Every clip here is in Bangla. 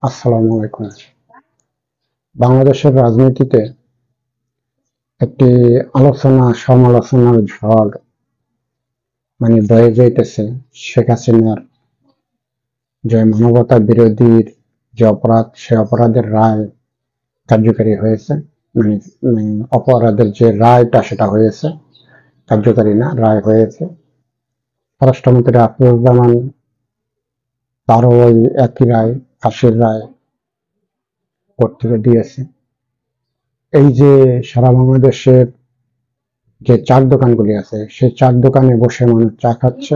আসসালামু আলাইকুম। বাংলাদেশের রাজনীতিতে একটি সমালোচনার ঝড় বয়ে যাইতেছে। শেখ হাসিনার যে মানবতা বিরোধীর যে অপরাধ, সে অপরাধের রায় কার্যকারী হয়েছে। মানে অপরাধের যে রায়টা সেটা হয়েছে, কার্যকারী না, রায় হয়েছে। স্বরাষ্ট্রমন্ত্রী আফরুজ্জামান, তারও ওই একই রায়, ফাঁসির রায় কোর্ট থেকে দিয়েছে। এই যে সারা বাংলাদেশের যে চার দোকানগুলি আছে, সেই চার দোকানে বসে মানুষ চা খাচ্ছে।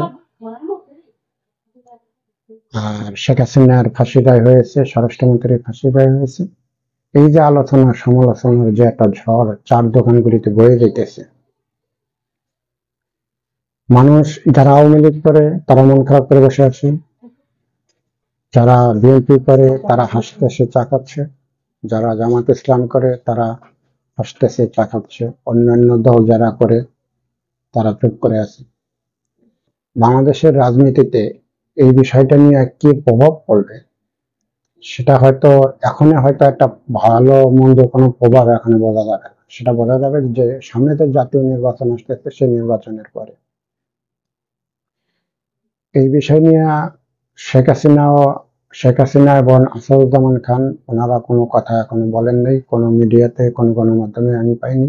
আর শেখ হাসিনার ফাঁসির রায় হয়েছে, স্বরাষ্ট্রমন্ত্রীর ফাঁসির রায় হয়েছে। এই যে আলোচনা সমালোচনার যে একটা ঝড় চার দোকানগুলিতে বয়ে যেতেছে, মানুষ যারা আওয়ামী লীগ করে তারা মন খারাপ করে বসে আছে, যারা বিএনপি করে তারা হাসতেছে চা খাচ্ছে, যারা জামাত ইসলাম করে তারা হাসতেছে চা খাচ্ছে, অন্যান্য দল যারা করে তারা চুপ করে আছে। বাংলাদেশের রাজনীতিতে এই বিষয়টা নিয়ে কি প্রভাব পড়বে সেটা হয়তো একটা ভালো মন্দ কোনো প্রভাব এখনো বোঝা যাবে না। সেটা বোঝা যাবে যে সামনে তো জাতীয় নির্বাচন আসতেছে, সেই নির্বাচনের পরে। এই বিষয় নিয়ে শেখ হাসিনাও শেখ হাসিনা এবং আসাদুজ্জামান খান ওনারা কোনো কথা এখনো বলেন নাই, কোনো মিডিয়াতে কোনো গণমাধ্যমে আমি পাইনি।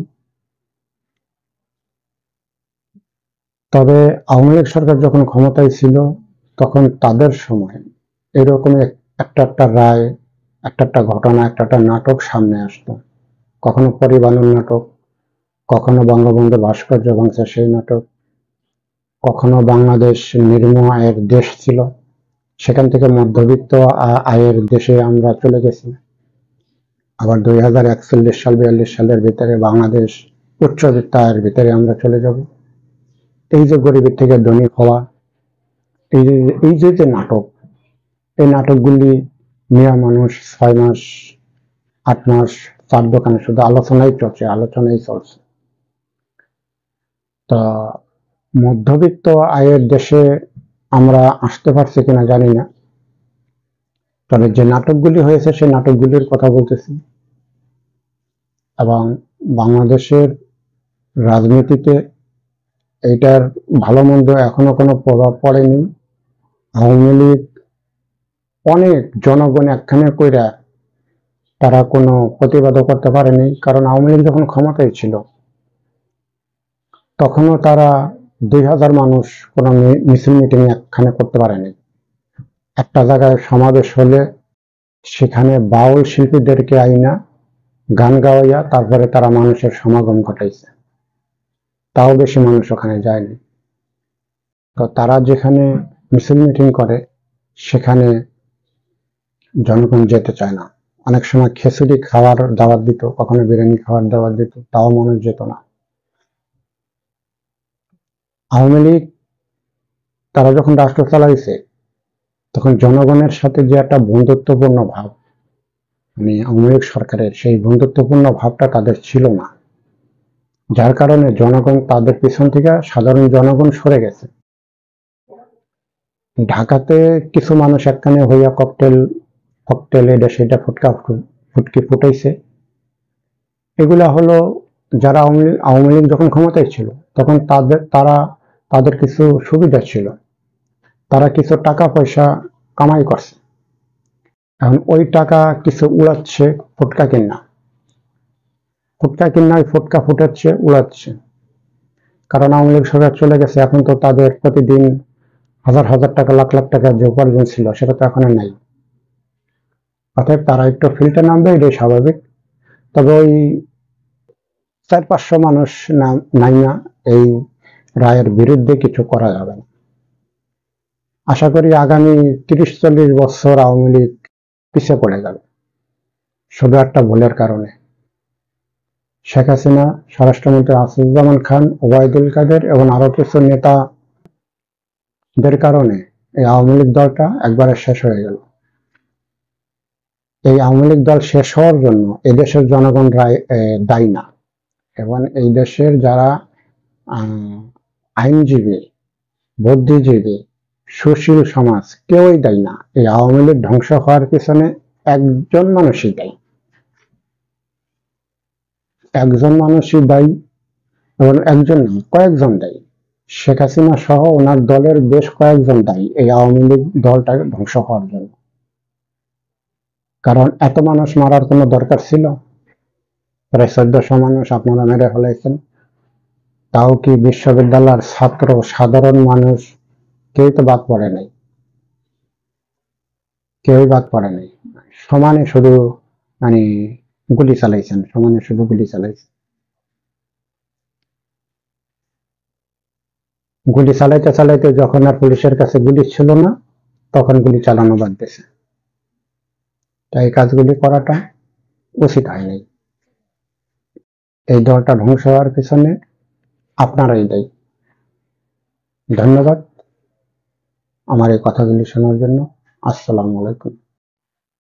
তবে আওয়ামী লীগ সরকার যখন ক্ষমতায় ছিল তখন তাদের সময় এরকম একটা রায়, একটা ঘটনা, একটা নাটক সামনে আসতো। কখনো পরিবাণন নাটক, কখনো বঙ্গবন্ধু ভাস্কর্য ভাঙছে সেই নাটক, কখনো বাংলাদেশ নিম্ন আয়ের দেশ ছিল, সেখান থেকে মধ্যবিত্ত আয়ের দেশে আমরা চলে গেছি। আবার 2041 সাল 42 সালের ভিতরে বাংলাদেশ উচ্চবিত্ত আয়ের ভিতরে আমরা চলে যাব। এই যে গরিবের থেকে ধনী হওয়া, এই যে নাটক, এই নাটকগুলি নিয়ে মানুষ 6 মাস 8 মাস চার দোকানে শুধু আলোচনাই চলছে। তা মধ্যবিত্ত আয়ের দেশে আমরা আসতে পারছি কিনা জানি না, তবে যে নাটকগুলি হয়েছে সেই নাটকগুলির কথা বলতেছি। এবং বাংলাদেশের রাজনীতিতে এইটার ভালো মন্দ এখনো কোনো প্রভাব পড়েনি। আওয়ামী লীগ অনেক জনগণ একখানে কইরা তারা কোনো প্রতিবাদও করতে পারেনি, কারণ আওয়ামী লীগ যখন ক্ষমতায় ছিল তখনও তারা 2000 মানুষ কোনো মিছিল মিটিং একখানে করতে পারেনি। একটা জায়গায় সমাবেশ হলে সেখানে বাউল শিল্পীদেরকে আইনা গান গাওয়াইয়া তারপরে তারা মানুষের সমাগম ঘটাইছে, তাও বেশি মানুষ ওখানে যায়নি। তো তারা যেখানে মিছিল মিটিং করে সেখানে জনগণ যেতে চায় না। অনেক সময় খিচুড়ি খাওয়ার দাওয়াত দিত, কখনো বিরিয়ানি খাওয়ার দাওয়াত দিত, তাও মানুষ যেত না। আওয়ামী লীগ তারা যখন রাষ্ট্র চালাইছে তখন জনগণের সাথে যে একটা বন্ধুত্বপূর্ণ ভাব, আওয়ামী লীগ সরকারের সেই বন্ধুত্বপূর্ণ ভাবটা তাদের ছিল না, যার কারণে জনগণ তাদের পিছন থেকে সাধারণ জনগণ সরে গেছে। ঢাকাতে কিছু মানুষ একখানে হইয়া ককটেল এটা সেটা ফুটকি ফুটাইছে। এগুলা হলো যারা আওয়ামী লীগ যখন ক্ষমতায় ছিল তখন তাদের কিছু সুবিধা ছিল, তারা কিছু টাকা পয়সা কামাই করছে। এখন ওই টাকা কিছু উড়াচ্ছে ফুটকা কিনা ওই ফুটকা ফুটাচ্ছে, উড়াচ্ছে। কারণ আওয়ামী লীগ সরকার চলে গেছে, এখন তো তাদের প্রতিদিন হাজার হাজার টাকা লাখ লাখ টাকা যে উপার্জন ছিল সেটা তো এখন নাই। অতএব তারা একটু ফিল্টে নামবে, এটাই স্বাভাবিক। তবে ওই 400-500 মানুষ নাইমা এই রায়ের বিরুদ্ধে কিছু করা যাবে না। আশা করি আগামী 30-40 বছর আওয়ামী লীগ পিছিয়ে পড়ে যাবে শুধু একটা ভুলের কারণে। শেখ হাসিনা, স্বরাষ্ট্রমন্ত্রী আসাদুজ্জামান খান, ওবায়দুল কাদের এবং আরো কিছু নেতাদের কারণে এই আওয়ামী লীগ দলটা একবারে শেষ হয়ে গেল। এই আওয়ামী লীগ দল শেষ হওয়ার জন্য এদেশের জনগণ দায়ী না, এবং এই দেশের যারা আইনজীবী, বুদ্ধিজীবী, সুশীল সমাজ কেউই দায়ী না। এই আওয়ামী লীগ ধ্বংস হওয়ার পিছনে একজন মানুষই দায়ী, একজন মানুষই দায়ী, এবং একজন না, কয়েকজন দায়ী। শেখ হাসিনা সহ ওনার দলের বেশ কয়েকজন দায়ী এই আওয়ামী লীগ দলটাকে ধ্বংস হওয়ার জন্য। কারণ এত মানুষ মারার কোনো দরকার ছিল? প্রায় 1400 মানুষ আপনারা মেরে ফেলাইছেন। তাও কি বিশ্ববিদ্যালয়ের ছাত্র, সাধারণ মানুষ কেউ তো বাদ পড়ে নাই, কেউই বাদ পড়ে নাই। সমানে শুধু মানে গুলি চালাইছেন, সমানে শুধু গুলি চালাইছেন। গুলি চালাইতে চালাইতে যখন আর পুলিশের কাছে গুলি ছিল না, তখন গুলি চালানো বাদ দিয়েছে। তাই এই কাজগুলি করাটা উচিত হয়নি। এই দলটা ধ্বংস হওয়ার পিছনে আপনারাই দায়ী। ধন্যবাদ আমার এই কথাগুলি শোনার জন্য। আসসালামু আলাইকুম।